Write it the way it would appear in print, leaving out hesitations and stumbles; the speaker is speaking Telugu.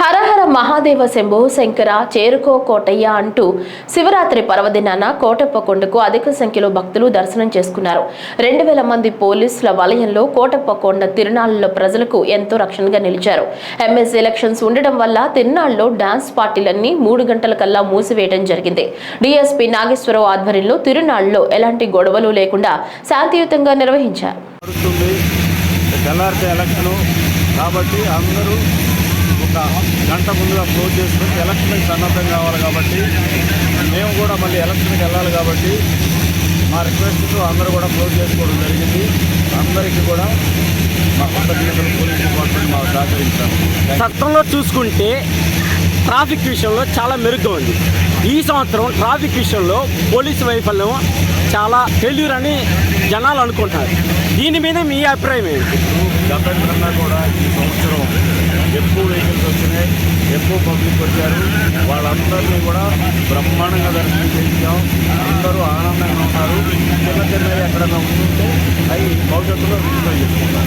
హరహర మహాదేవ శంభో శంకర చేరుకో కోటయ్య అంటూ శివరాత్రి పర్వదినాన కోటప్పకొండకు అధిక సంఖ్యలో భక్తులు దర్శనం చేసుకున్నారు. 2000 మంది పోలీసుల వలయంలో కోటప్పకొండ తిరునాళ్లలో ప్రజలకు ఎంతో రక్షణగా నిలిచారు. ఎంఎస్ ఎలక్షన్స్ ఉండడం వల్ల తిరునాళ్లలో డాన్స్ పార్టీలన్నీ 3 గంటల కల్లా మూసివేయడం జరిగింది. డీఎస్పీ నాగేశ్వరరావు ఆధ్వర్యంలో తిరునాళ్లలో ఎలాంటి గొడవలు లేకుండా శాంతియుతంగా నిర్వహించారు. కాబట్టి అందరూ ఒక గంట ముందుగా క్లోజ్ చేసుకొని ఎలక్షన్కి సన్నద్ధం కావాలి. కాబట్టి మేము కూడా మళ్ళీ ఎలక్షన్కి వెళ్ళాలి. కాబట్టి మా రిక్వెస్ట్తో అందరూ కూడా క్లోజ్ చేసుకోవడం జరిగింది. అందరికీ కూడా మా కృతజ్ఞతలు పోలీస్ డిపార్ట్మెంట్ మాకు సహకరించారు. చట్టంలో చూసుకుంటే ట్రాఫిక్ విషయంలో చాలా మెరుగ్గా ఉంది. ఈ సంవత్సరం ట్రాఫిక్ విషయంలో పోలీసు వైఫల్యం చాలా ఫెయిల్యూర్ అని జనాలు అనుకుంటున్నారు. దీని మీద మీ అభిప్రాయం ఏంటి? గతం కన్నా కూడా ఈ సంవత్సరం ఎక్కువ వెహికల్స్ వచ్చినాయి, ఎక్కువ పబ్లిక్ వచ్చారు. వాళ్ళందరినీ కూడా బ్రహ్మాండంగా దర్శనం చేయించాం. అందరూ ఆనందంగా ఉన్నారు. చిన్న చిన్నవి ఎక్కడన్నా ఉంటే అవి భవిష్యత్తులో విజయం చేసుకుంటాం.